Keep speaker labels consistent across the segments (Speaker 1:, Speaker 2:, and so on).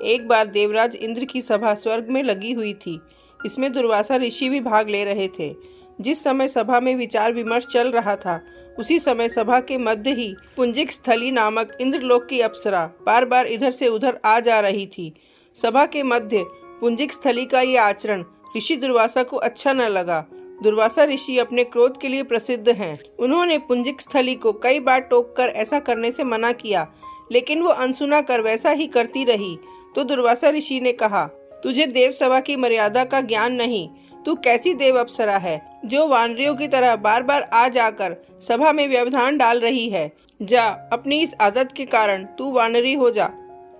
Speaker 1: एक बार देवराज इंद्र की सभा स्वर्ग में लगी हुई थी। इसमें दुर्वासा ऋषि भी भाग ले रहे थे। जिस समय सभा में विचार विमर्श चल रहा था, उसी समय सभा के मध्य ही पुंजिक स्थली नामक इंद्रलोक की अप्सरा बार बार इधर से उधर आ जा रही थी। सभा के मध्य पुंजिक स्थली का ये आचरण ऋषि दुर्वासा को अच्छा न लगा। दुर्वासा ऋषि अपने क्रोध के लिए प्रसिद्ध हैं। उन्होंने पुंजिक स्थली को कई बार टोककर ऐसा करने से मना किया, लेकिन वो अनसुना कर वैसा ही करती रही। तो दुर्वासा ऋषि ने कहा, तुझे देव सभा की मर्यादा का ज्ञान नहीं। तू कैसी देव अप्सरा है जो वानरियों की तरह बार बार आ जाकर सभा में व्यवधान डाल रही है। जा, अपनी इस आदत के कारण तू वानरी हो जा।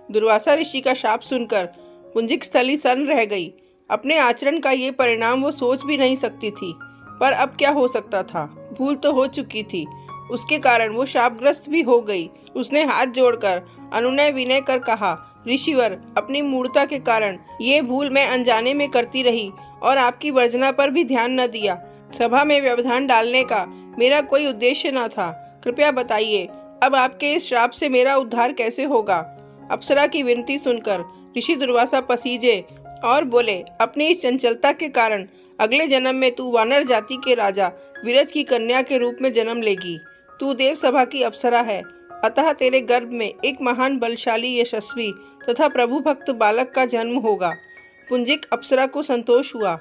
Speaker 1: दुर्वासा ऋषि का शाप सुनकर पुंजिक स्थली सन्न रह गई। अपने आचरण का ये परिणाम वो सोच भी नहीं सकती थी, पर अब क्या हो सकता था। भूल तो हो चुकी थी, उसके कारण वो शापग्रस्त भी हो गई। उसने हाथ जोड़कर अनुनय विनय कर कहा, ऋषिवर, अपनी मूर्खता के कारण ये भूल मैं अनजाने में करती रही और आपकी वर्जना पर भी ध्यान न दिया। सभा में व्यवधान डालने का मेरा कोई उद्देश्य न था। कृपया बताइए, अब आपके इस श्राप से मेरा उद्धार कैसे होगा। अप्सरा की विनती सुनकर ऋषि दुर्वासा पसीजे और बोले, अपनी इस चंचलता के कारण अगले जन्म में तू वानर जाति के राजा विरज की कन्या के रूप में जन्म लेगी। तू देव सभा की अप्सरा है, अतः तेरे गर्भ में एक महान बलशाली यशस्वी तथा प्रभु भक्त बालक का जन्म होगा। पुंजिक अप्सरा को संतोष हुआ।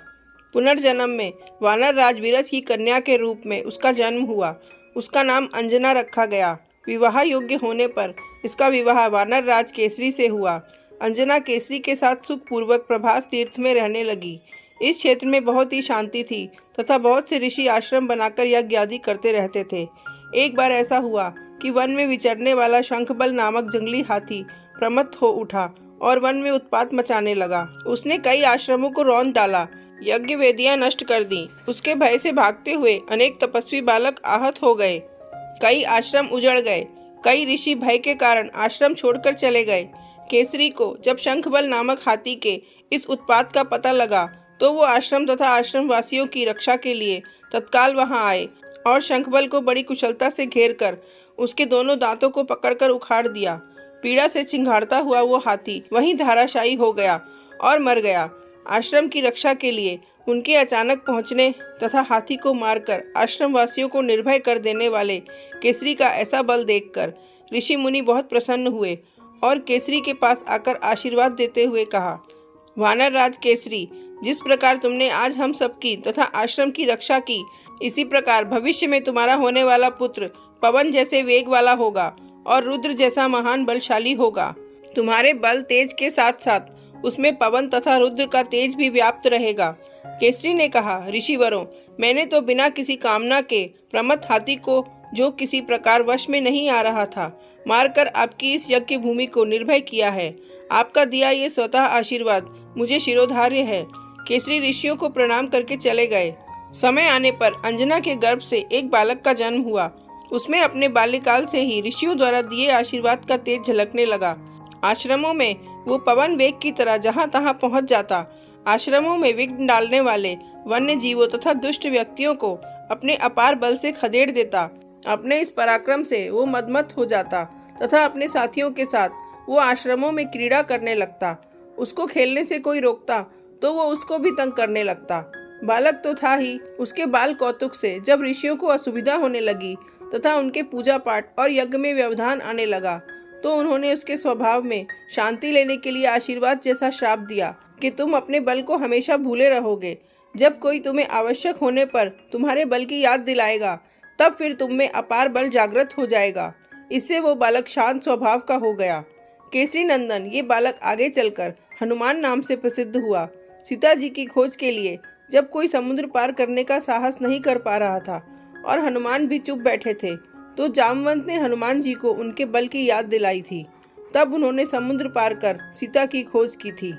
Speaker 1: पुनर्जन्म में वानर राज विरज की कन्या के रूप में उसका जन्म हुआ। उसका नाम अंजना रखा गया। विवाह योग्य होने पर इसका विवाह वानर राज केसरी से हुआ। अंजना केसरी के साथ सुखपूर्वक प्रभास तीर्थ में रहने लगी। इस क्षेत्र में बहुत ही शांति थी तथा बहुत से ऋषि आश्रम बनाकर यज्ञ आदि करते रहते थे। एक बार ऐसा हुआ कि वन में विचरने वाला शंखबल नामक जंगली हाथी प्रमत्त हो उठा और वन में उत्पात मचाने लगा। उसने कई आश्रमों को रौंद डाला, यज्ञ वेदियां नष्ट कर दी। उसके भय से भागते हुए अनेक तपस्वी बालक आहत हो गए। कई आश्रम उजड़ गए। कई ऋषि भय के कारण आश्रम छोड़कर चले गए। केसरी को जब शंखबल नामक हाथी के इस उत्पात का पता लगा, तो वो आश्रम तथा आश्रम वासियों की रक्षा के लिए तत्काल वहां आए और शंखबल को बड़ी कुशलता से घेरकर उसके दोनों दांतों को पकड़कर उखाड़ दिया। पीड़ा से चिंघाड़ता हुआ वो हाथी वहीं धाराशायी हो गया और मर गया। आश्रम की रक्षा के लिए उनके अचानक पहुंचने तथा हाथी को मारकर आश्रम वासियों को निर्भय कर देने वाले केसरी का ऐसा बल देखकर ऋषि मुनि बहुत प्रसन्न हुए और केसरी के पास आकर आशीर्वाद देते हुए कहा, वानर राज केसरी, जिस प्रकार तुमने आज हम सबकी तथा आश्रम की रक्षा की, इसी प्रकार भविष्य में तुम्हारा होने वाला पुत्र पवन जैसे वेग वाला होगा और रुद्र जैसा महान बलशाली होगा। तुम्हारे बल तेज के साथ साथ उसमें पवन तथा रुद्र का तेज भी व्याप्त रहेगा। केसरी ने कहा, ऋषिवरों, मैंने तो बिना किसी कामना के प्रमत्त हाथी को, जो किसी प्रकार वश में नहीं आ रहा था, मारकर आपकी इस यज्ञ भूमि को निर्भय किया है। आपका दिया ये स्वतः आशीर्वाद मुझे शिरोधार्य है। केसरी ऋषियों को प्रणाम करके चले गए। समय आने पर अंजना के गर्भ से एक बालक का जन्म हुआ। उसमें अपने बाल्यकाल से ही ऋषियों द्वारा दिए आशीर्वाद का तेज झलकने लगा। आश्रमों में वो पवन वेग की तरह जहां तहां पहुंच जाता। आश्रमों में विघ्न डालने वाले वन्य जीवों तथा दुष्ट व्यक्तियों को अपने अपार बल से खदेड़ देता। अपने इस पराक्रम से वो मदमस्त हो जाता तथा अपने साथियों के साथ वो आश्रमों में क्रीड़ा करने लगता। उसको खेलने से कोई रोकता तो वो उसको भी तंग करने लगता। बालक तो था ही, उसके बाल कौतुक से जब ऋषियों को असुविधा होने लगी तथा उनके पूजा पाठ और यज्ञ में व्यवधान आने लगा, तो उन्होंने उसके स्वभाव में शांति लेने के लिए आशीर्वाद जैसा श्राप दिया कि तुम अपने बल को हमेशा भूले रहोगे। जब कोई तुम्हें आवश्यक होने पर तुम्हारे बल की याद दिलाएगा, तब फिर तुम में अपार बल जागृत हो जाएगा। इससे वो बालक शांत स्वभाव का हो गया। केसरी नंदन ये बालक आगे चलकर हनुमान नाम से प्रसिद्ध हुआ। सीता जी की खोज के लिए जब कोई समुद्र पार करने का साहस नहीं कर पा रहा था और हनुमान भी चुप बैठे थे, तो जामवंत ने हनुमान जी को उनके बल की याद दिलाई थी। तब उन्होंने समुद्र पार कर सीता की खोज की थी।